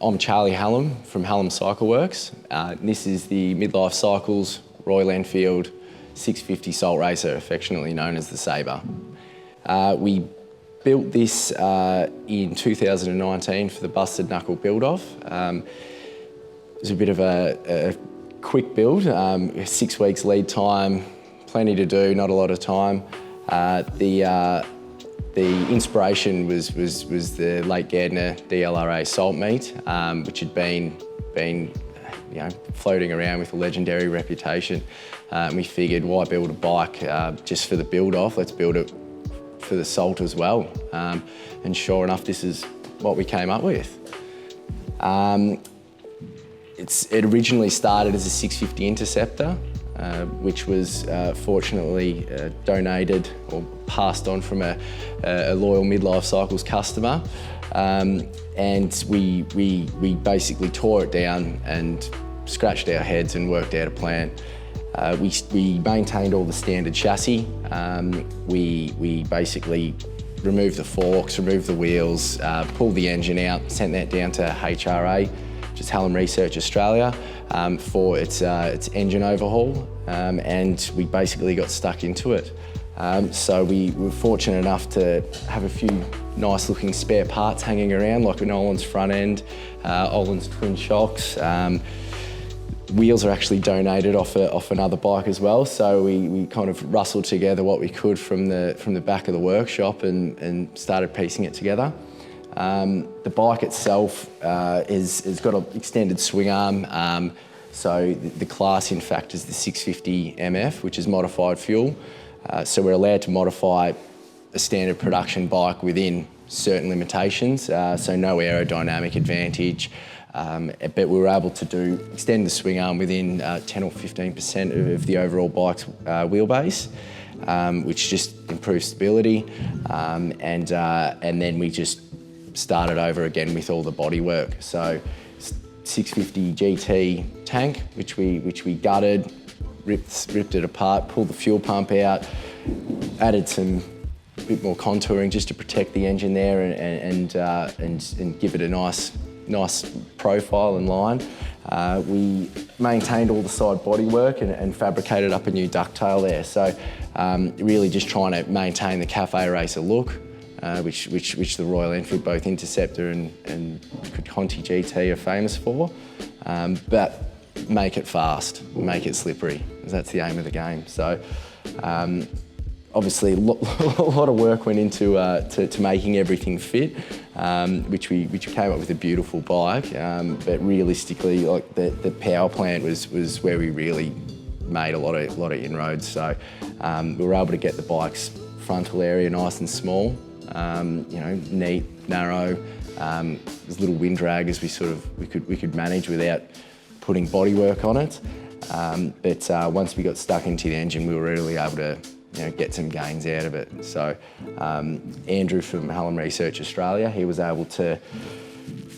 I'm Charlie Hallam from Hallam Cycle Works. This is the Midlife Cycles Royal Enfield 650 Salt Racer, affectionately known as the Sabre. We built this in 2019 for the Busted Knuckle build-off. It was a bit of a quick build, 6 weeks lead time, plenty to do, not a lot of time. The inspiration was the Lake Gairdner DLRA salt meet, which had been floating around with a legendary reputation. We figured, why build a bike just for the build-off? Let's build it for the salt as well. And sure enough, this is what we came up with. It originally started as a 650 Interceptor, which was fortunately donated or passed on from a loyal Midlife Cycles customer. And we basically tore it down and scratched our heads and worked out a plan. We maintained all the standard chassis. We basically removed the forks, removed the wheels, pulled the engine out, sent that down to HRA, which is Hallam Research Australia, for its engine overhaul, and we basically got stuck into it. So we were fortunate enough to have a few nice looking spare parts hanging around, like an Olin's front end, Olin's twin shocks. Wheels are actually donated off another bike as well, so we kind of rustled together what we could from the back of the workshop and started piecing it together. The bike itself has got an extended swing arm, so the class in fact is the 650 MF, which is modified fuel. So we're allowed to modify a standard production bike within certain limitations, so no aerodynamic advantage, but we were able to extend the swing arm within 10 or 15% of the overall bike's wheelbase, which just improves stability, and then we just started over again with all the bodywork. So 650 GT tank, which we gutted, ripped it apart, pulled the fuel pump out, added some bit more contouring just to protect the engine there and give it a nice profile and line. We maintained all the side bodywork and fabricated up a new ducktail there. So really just trying to maintain the cafe racer look, which the Royal Enfield, both Interceptor and Conti GT are famous for, but make it fast, make it slippery, because that's the aim of the game. So obviously a lot of work went into to making everything fit, which we came up with a beautiful bike, but realistically, like the power plant was where we really made a lot of inroads. So we were able to get the bike's frontal area nice and small, neat, narrow. There's little wind drag as we could manage without putting bodywork on it. But once we got stuck into the engine, we were really able to get some gains out of it. So Andrew from Hallam Research Australia, he was able to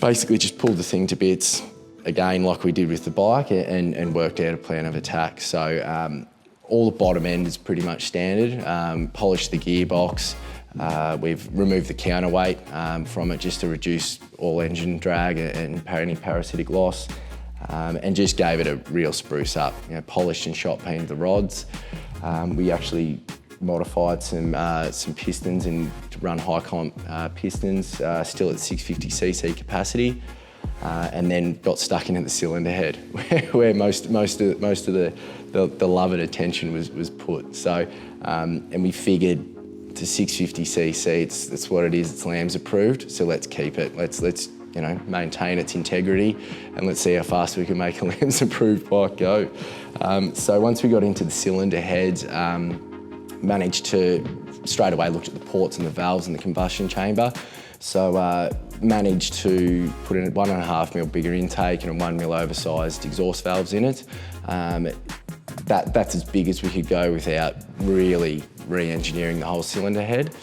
basically just pull the thing to bits again, like we did with the bike, and worked out a plan of attack. So all the bottom end is pretty much standard. Polished the gearbox. We've removed the counterweight from it just to reduce all engine drag and any parasitic loss, and just gave it a real spruce up. Polished and shot peened the rods. We actually modified some pistons to run high comp pistons, still at 650cc capacity, and then got stuck into the cylinder head, where most of the love and attention was put. So, and we figured, to 650cc, it's what it is. It's LAMS approved, so let's keep it. Let's maintain its integrity, and let's see how fast we can make a LAMS approved bike go. So once we got into the cylinder head, managed to straight away look at the ports and the valves in the combustion chamber. So managed to put in a 1.5mm bigger intake and a 1mm oversized exhaust valves in it. That's as big as we could go without really re-engineering the whole cylinder head.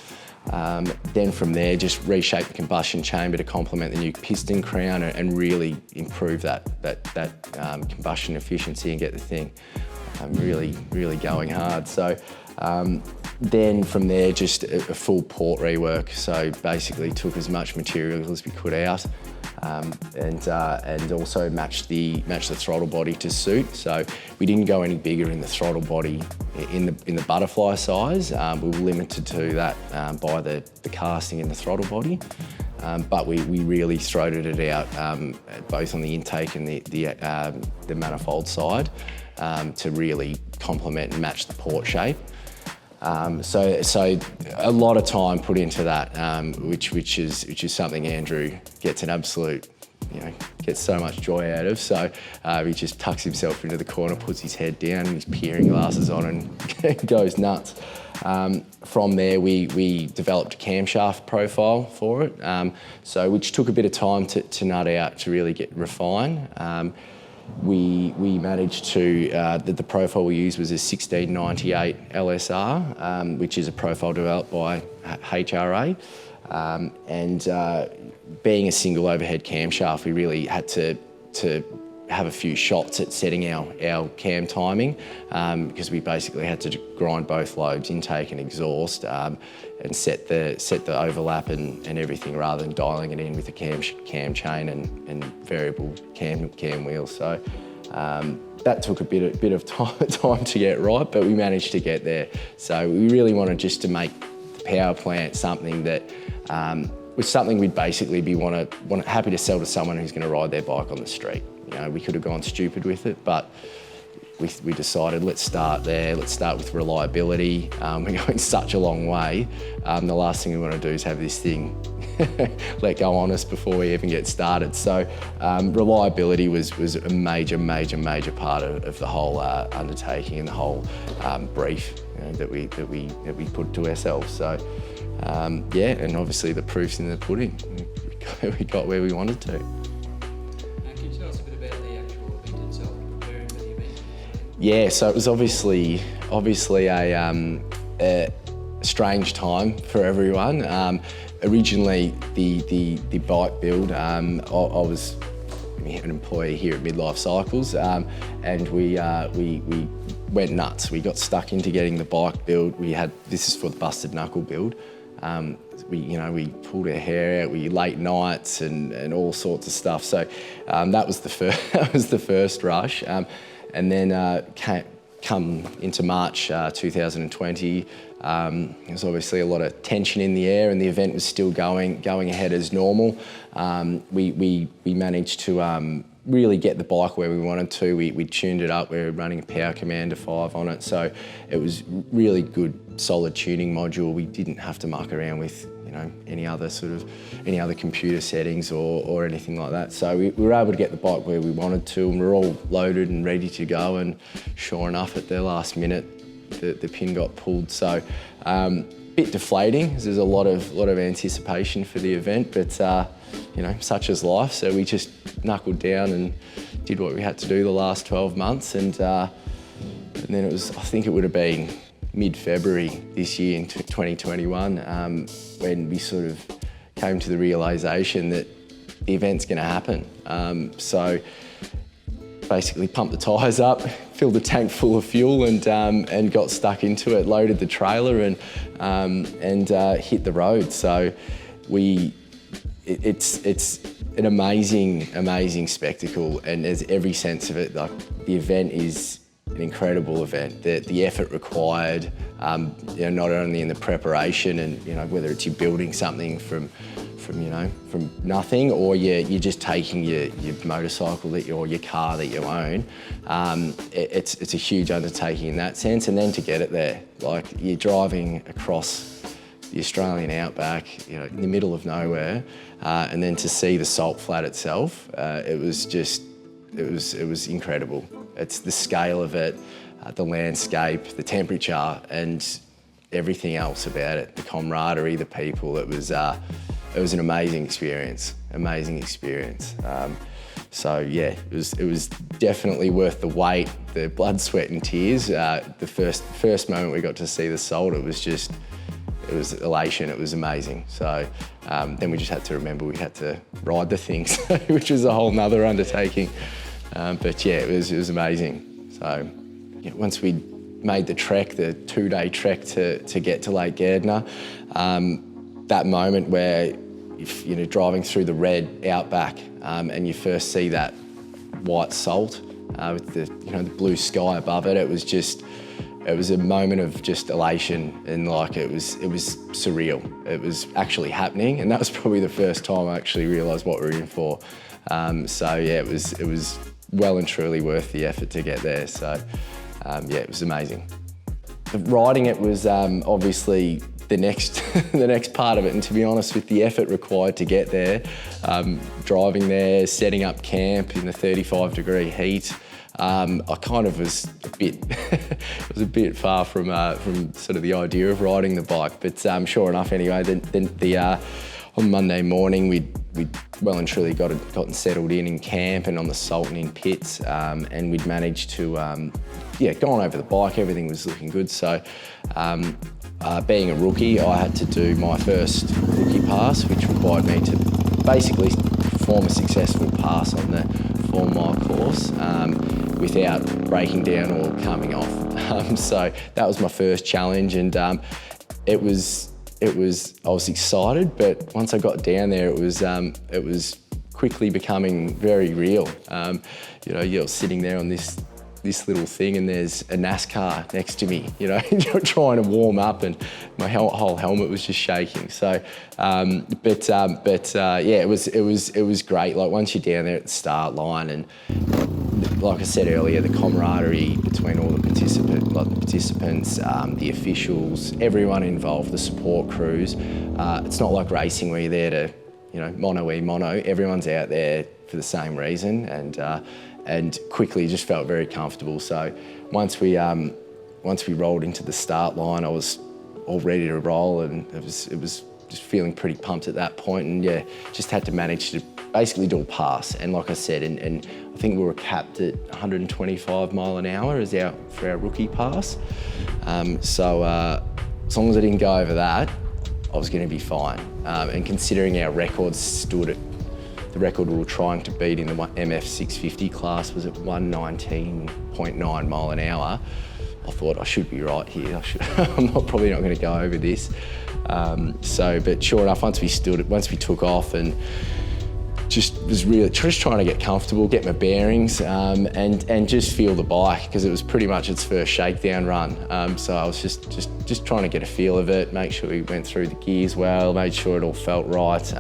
Then from there, just reshape the combustion chamber to complement the new piston crown and really improve that combustion efficiency and get the thing really going hard. So then from there, just a full port rework. So basically took as much material as we could out, and also match the throttle body to suit. So we didn't go any bigger in the throttle body in the butterfly size. We were limited to that by the casting and the throttle body. But we really throated it out both on the intake and the manifold side to really complement and match the port shape. So a lot of time put into that, which is something Andrew gets an absolute, gets so much joy out of. So he just tucks himself into the corner, puts his head down, and his peering glasses on, and goes nuts. From there, we developed a camshaft profile for it, which took a bit of time to nut out, to really get refined. We managed to, the profile we used was a 1698 LSR, which is a profile developed by HRA. Being a single overhead camshaft, we really had to have a few shots at setting our cam timing, because we basically had to grind both lobes, intake and exhaust, and set the overlap and everything, rather than dialing it in with a cam chain and variable cam wheels. So that took a bit of time to get right, but we managed to get there. So we really wanted just to make the power plant something that was something we'd basically be happy to sell to someone who's going to ride their bike on the street. We could have gone stupid with it, but we decided, let's start there. Let's start with reliability. We're going such a long way. The last thing we want to do is have this thing let go on us before we even get started. So reliability was a major part of the whole undertaking and the whole brief that we put to ourselves. So yeah, and obviously the proof's in the pudding. We got where we wanted to. Yeah, so it was obviously a strange time for everyone. Originally, the bike build, I was an employee here at Midlife Cycles, and we went nuts. We got stuck into getting the bike build. This is for the busted knuckle build. We pulled our hair out, we late nights and all sorts of stuff. So that was the first rush. And then come into March 2020, there was obviously a lot of tension in the air, and the event was still going ahead as normal. We managed to really get the bike where we wanted to. We tuned it up. We were running a Power Commander 5 on it, so it was really good, solid tuning module. We didn't have to muck around with any other computer settings or anything like that. So we were able to get the bike where we wanted to, and we were all loaded and ready to go. And sure enough, at the last minute, the pin got pulled. So bit deflating, because there's a lot of anticipation for the event, but such is life. So we just knuckled down and did what we had to do the last 12 months, and then it was, I think it would have been mid-February this year in 2021, when we sort of came to the realisation that the event's going to happen. So basically pumped the tyres up, filled the tank full of fuel, and got stuck into it, loaded the trailer and hit the road. So it's an amazing spectacle, and there's every sense of it. Like, the event is an incredible event. The effort required, not only in the preparation and whether it's you building something from nothing, or you're just taking your motorcycle or your car that you own. It's a huge undertaking in that sense, and then to get it there, like, you're driving across the Australian outback, in the middle of nowhere, and then to see the salt flat itself, it was incredible. It's the scale of it, the landscape, the temperature, and everything else about it. The camaraderie, the people. It was an amazing experience. So yeah, it was definitely worth the wait, the blood, sweat, and tears. The first moment we got to see the salt, it was elation. It was amazing. So then we just had to remember we had to ride the things, which was a whole nother undertaking. But yeah, it was amazing. So once we made the trek, the 2-day trek to get to Lake Gairdner, that moment where if you're driving through the red outback and you first see that white salt with the the blue sky above it, it was a moment of just elation, and like it was surreal. It was actually happening, and that was probably the first time I actually realised what we were in for. So yeah, it was well and truly worth the effort to get there. So yeah, it was amazing. Riding it was obviously the next part of it, and to be honest, with the effort required to get there, driving there, setting up camp in the 35-degree heat, I kind of was a bit far from sort of the idea of riding the bike, but sure enough, anyway, on Monday morning we'd well and truly gotten settled in camp and on the salt and in pits, and we'd managed to gone over the bike. Everything was looking good. So being a rookie, I had to do my first rookie pass, which required me to basically perform a successful pass on the 4-mile course without breaking down or coming off. So that was my first challenge, and I was excited, but once I got down there, it was quickly becoming very real. You're sitting there on this little thing, and there's a NASCAR next to me, trying to warm up, and my whole helmet was just shaking. So, yeah, it was great. Like once you're down there at the start line, and like I said earlier, the camaraderie between all the participants, the officials, everyone involved, the support crews. It's not like racing where you're there to, mono. Everyone's out there for the same reason, and quickly just felt very comfortable. So once we rolled into the start line, I was all ready to roll, and it was just feeling pretty pumped at that point, and yeah, just had to manage to basically do a pass. And like I said, and I think we were capped at 125 mile an hour for our rookie pass. So as long as I didn't go over that, I was going to be fine. And considering our records stood at, the record we were trying to beat in the MF 650 class was at 119.9 mile an hour, I thought I should be right here. I'm probably not going to go over this. But sure enough, once we took off, and was really just trying to get comfortable, get my bearings, and just feel the bike, because it was pretty much its first shakedown run. So I was just trying to get a feel of it, make sure we went through the gears well, made sure it all felt right.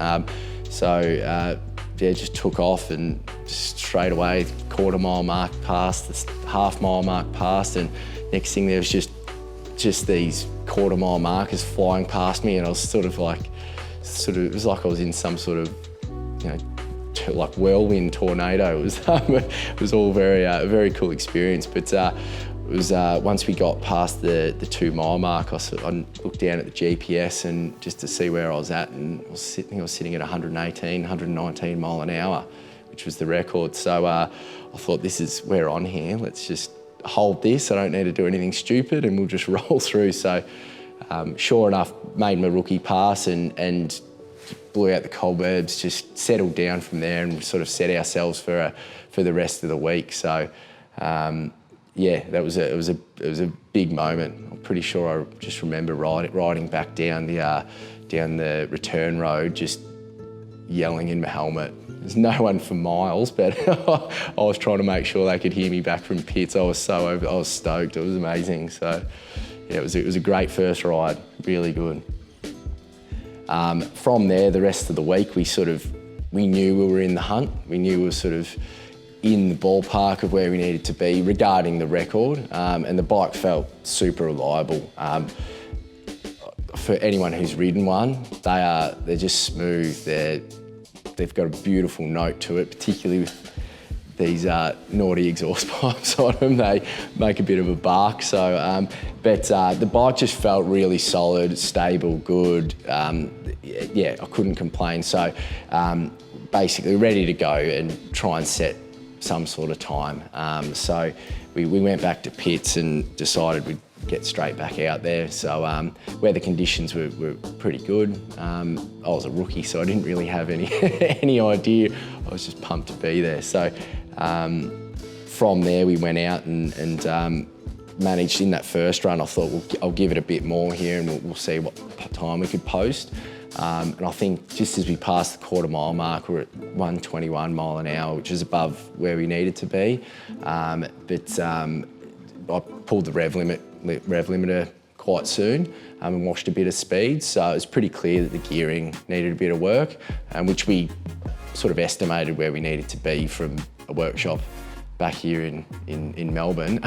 Yeah, just took off, and just straight away, quarter-mile mark passed, the half-mile mark passed, and next thing there was just these quarter-mile markers flying past me, and I was it was like I was in some sort of, like whirlwind tornado. It was all a very cool experience. But it was once we got past the 2-mile mark, I looked down at the GPS and just to see where I was at, and I was sitting at 119 mile an hour, which was the record. So I thought, we're on here. Let's just hold this. I don't need to do anything stupid, and we'll just roll through. So sure enough, made my rookie pass and blew out the cobwebs, just settled down from there, and sort of set ourselves for the rest of the week. So yeah, it was a big moment. I'm pretty sure I just remember riding back down the return road, just yelling in my helmet. There's no one for miles, but I was trying to make sure they could hear me back from pits. I was stoked. It was amazing. So yeah, it was a great first ride, really good. From there, the rest of the week, we knew we were in the hunt. We knew we were sort of in the ballpark of where we needed to be regarding the record, and the bike felt super reliable. For anyone who's ridden one, they're just smooth. They've got a beautiful note to it, particularly with these naughty exhaust pipes on them. They make a bit of a bark. So, but the bike just felt really solid, stable, good. Yeah, I couldn't complain. So basically ready to go and try and set some sort of time. So we went back to pits and decided we'd get straight back out there. So weather conditions were pretty good. I was a rookie, so I didn't really have any idea. I was just pumped to be there. So from there we went out and managed in that first run. I thought, I'll give it a bit more here, and we'll see what time we could post. And I think just as we passed the quarter mile mark, we're at 121 mile an hour, which is above where we needed to be. But I pulled the rev limiter quite soon and watched a bit of speed. So it was pretty clear that the gearing needed a bit of work, which we sort of estimated where we needed to be from a workshop back here in Melbourne,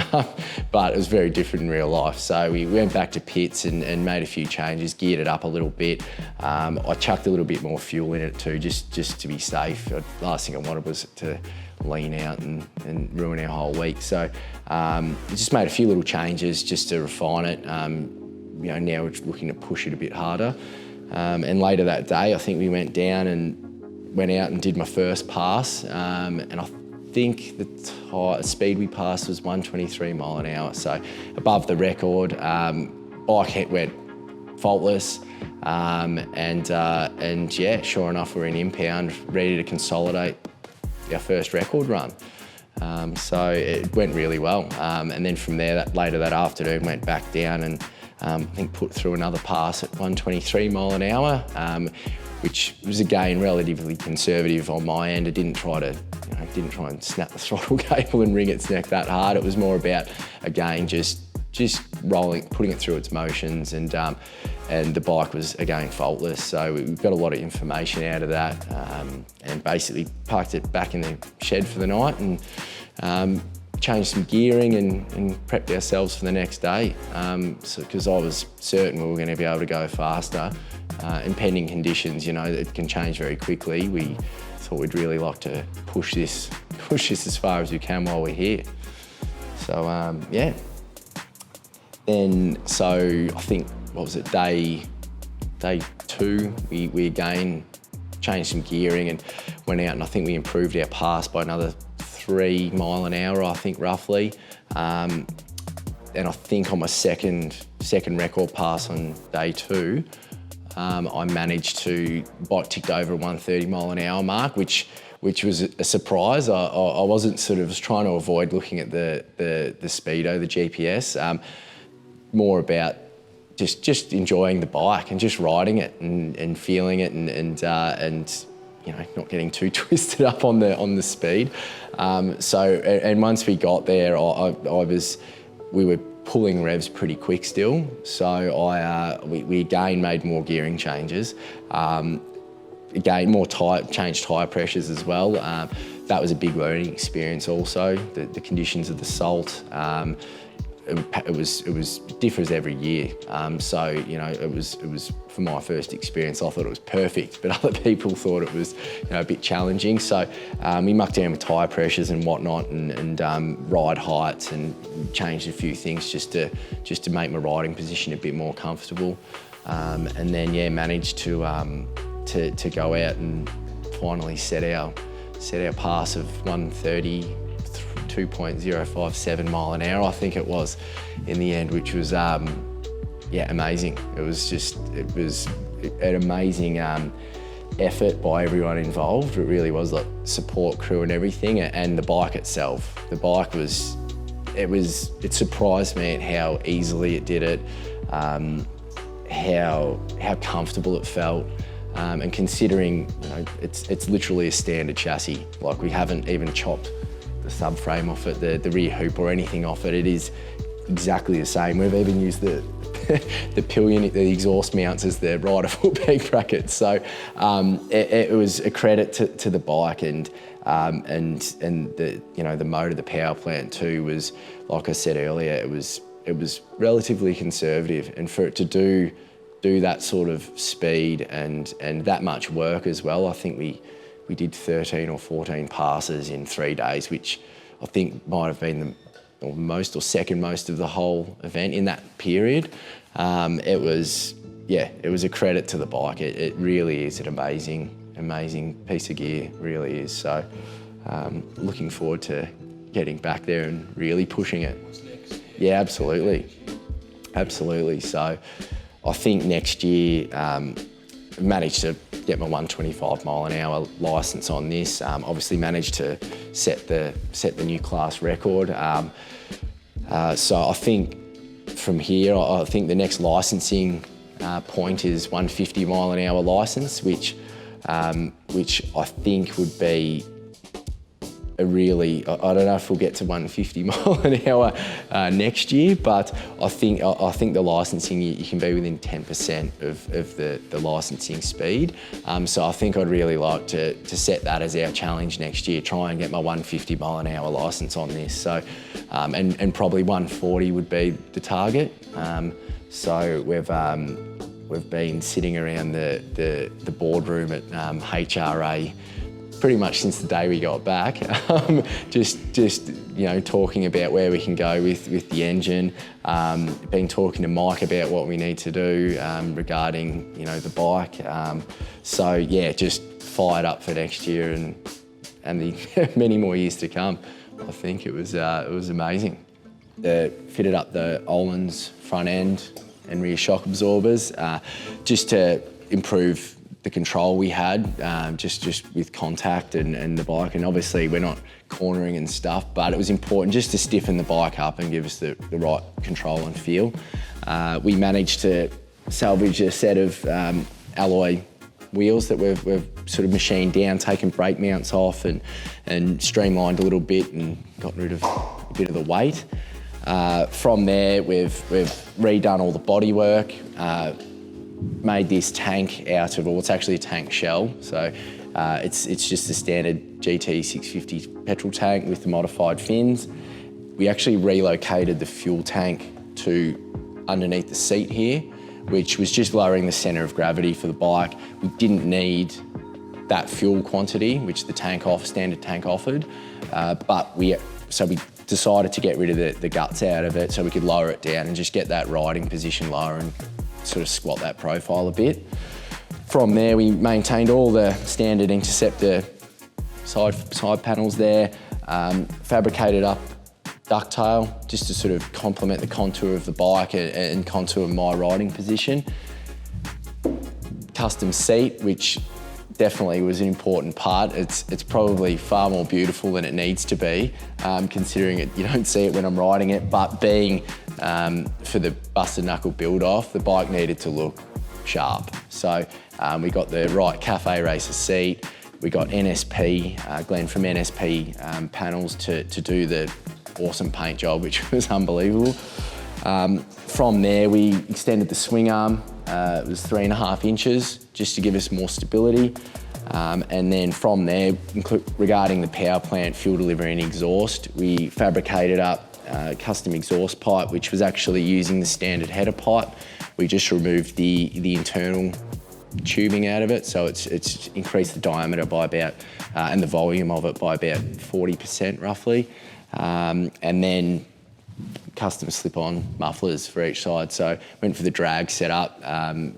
but it was very different in real life. So we went back to pits and made a few changes, geared it up a little bit. I chucked a little bit more fuel in it too, just to be safe. The last thing I wanted was to lean out and ruin our whole week. So just made a few little changes just to refine it. Now we're looking to push it a bit harder. And later that day, I think we went down and went out and did my first pass. And I think the speed we passed was 123 mile an hour, so above the record. Bike went faultless, and yeah, sure enough, we're in impound, ready to consolidate our first record run. So it went really well, and then from there, later that afternoon, went back down and I think put through another pass at 123 mile an hour, which was again relatively conservative on my end. I didn't try and snap the throttle cable and wring its neck that hard. It was more about, again, just rolling, putting it through its motions, and the bike was again faultless. So we got a lot of information out of that, and basically parked it back in the shed for the night and changed some gearing and prepped ourselves for the next day. Because I was certain we were going to be able to go faster. In pending conditions, it can change very quickly. We thought we'd really like to push this as far as we can while we're here. So yeah. Then I think, what was it, day 2, we again changed some gearing and went out, and I think we improved our pass by another 3 mile an hour, I think, roughly. And I think on my second record pass on day 2, I managed to bike ticked over a 130 mile an hour mark, which was a surprise. I wasn't was trying to avoid looking at the speedo, the GPS, more about just enjoying the bike and just riding it and feeling it and not getting too twisted up on the speed. And once we got there, we were pulling revs pretty quick still. So we again made more gearing changes. Again, changed tyre pressures as well. That was a big learning experience also. The conditions of the salt. It differs every year. It was for my first experience, I thought it was perfect, but other people thought it was a bit challenging. So we mucked down with tyre pressures and whatnot, and ride heights, and changed a few things just to make my riding position a bit more comfortable. And then managed to go out and finally set our pass of 132.057 mile an hour, I think it was, in the end, which was amazing. It was an amazing effort by everyone involved. It really was, like support crew and everything, and the bike itself. The bike it surprised me at how easily it did it, how comfortable it felt. And considering it's literally a standard chassis, like we haven't even chopped the subframe off it, the rear hoop or anything off it. It is exactly the same. We've even used the pillion, the exhaust mounts as the rider foot peg brackets. So it was a credit to the bike, and the motor, the power plant too, was, like I said earlier, it was relatively conservative, and for it to do that sort of speed and that much work as well. I think we did 13 or 14 passes in 3 days, which I think might have been the second most of the whole event in that period. It was a credit to the bike. It really is an amazing piece of gear, really is. So looking forward to getting back there and really pushing it. What's next? Yeah, absolutely. So I think next year, managed to get my 125 mile an hour licence on this. Obviously managed to set the new class record. So I think from here, I think the next licensing point is 150 mile an hour licence, which I think would be a really, I don't know if we'll get to 150 mile an hour next year, but I think the licensing, you can be within 10% of the licensing speed. So I think I'd really like to set that as our challenge next year, try and get my 150 mile an hour license on this. So, and probably 140 would be the target. So we've been sitting around the boardroom at HRA pretty much since the day we got back, just you know, talking about where we can go with the engine, been talking to Mike about what we need to do regarding, you know, the bike. So yeah, just fired up for next year and the many more years to come. I think it was amazing. Fitted up the Ohlins front end and rear shock absorbers just to improve the control we had, just with contact and the bike. And obviously we're not cornering and stuff, but it was important just to stiffen the bike up and give us the right control and feel. We managed to salvage a set of alloy wheels that we've sort of machined down, taken brake mounts off and streamlined a little bit and got rid of a bit of the weight. From there, we've redone all the bodywork, made this tank out of, well, it's actually a tank shell. So it's just a standard GT 650 petrol tank with the modified fins. We actually relocated the fuel tank to underneath the seat here, which was just lowering the centre of gravity for the bike. We didn't need that fuel quantity, which the standard tank offered, but we decided to get rid of the guts out of it so we could lower it down and just get that riding position lower and sort of squat that profile a bit. From there, we maintained all the standard Interceptor side panels there, fabricated up ducktail just to sort of complement the contour of the bike and contour my riding position. Custom seat, which definitely was an important part. It's probably far more beautiful than it needs to be, considering you don't see it when I'm riding it, but being for the busted knuckle build off, the bike needed to look sharp. So we got the right Cafe Racer seat, we got NSP, Glenn from NSP panels to do the awesome paint job, which was unbelievable. From there, we extended the swing arm. It was 3.5 inches just to give us more stability. And then from there, regarding the power plant, fuel delivery and exhaust, we fabricated up a custom exhaust pipe, which was actually using the standard header pipe. We just removed the internal tubing out of it, so it's increased the diameter by about, and the volume of it by about 40% roughly. And then custom slip-on mufflers for each side. So went for the drag setup,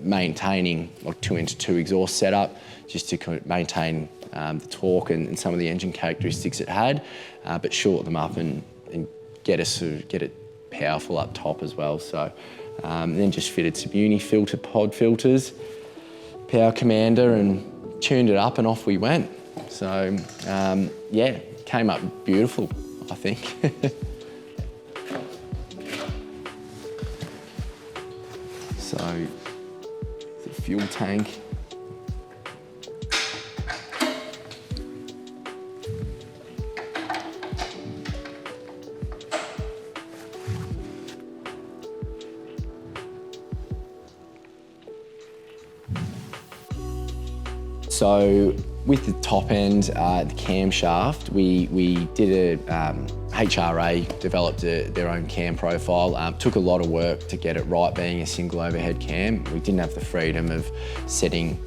maintaining like 2-into-2 exhaust setup, just to maintain the torque and some of the engine characteristics it had, but shorten them up and get it powerful up top as well. So then just fitted some uni-filter pod filters, power commander, and tuned it up and off we went. So yeah, came up beautiful, I think. So the fuel tank. So with the top end, the camshaft, we did HRA developed their own cam profile. Took a lot of work to get it right, being a single overhead cam. We didn't have the freedom of setting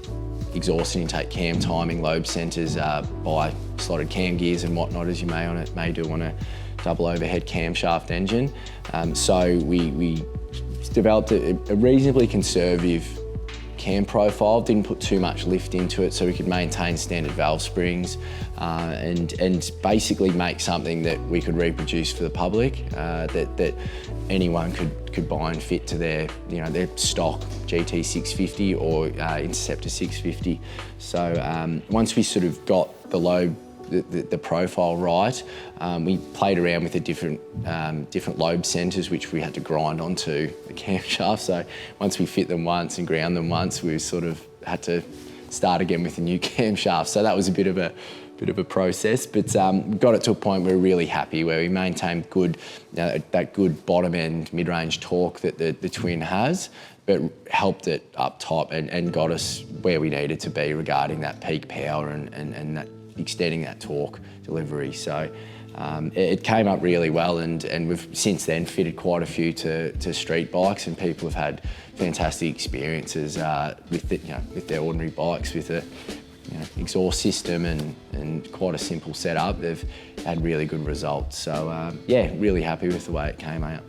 exhaust and intake cam timing, lobe centres by slotted cam gears and whatnot, as you may do on a double overhead camshaft engine. So we developed a reasonably conservative cam profile, didn't put too much lift into it so we could maintain standard valve springs and basically make something that we could reproduce for the public, that anyone could buy and fit to their stock GT 650 or Interceptor 650. So once we sort of got the the profile right. We played around with the different lobe centres, which we had to grind onto the camshaft. So once we fit them once and ground them once, we sort of had to start again with a new camshaft. So that was a bit of a process, but got it to a point where we're really happy, where we maintained good, that good bottom end mid-range torque that the twin has, but helped it up top and got us where we needed to be regarding that peak power and that extending that torque delivery. So it came up really well, and we've since then fitted quite a few to street bikes, and people have had fantastic experiences with their ordinary bikes with a exhaust system and quite a simple setup. They've had really good results. So yeah, really happy with the way it came out.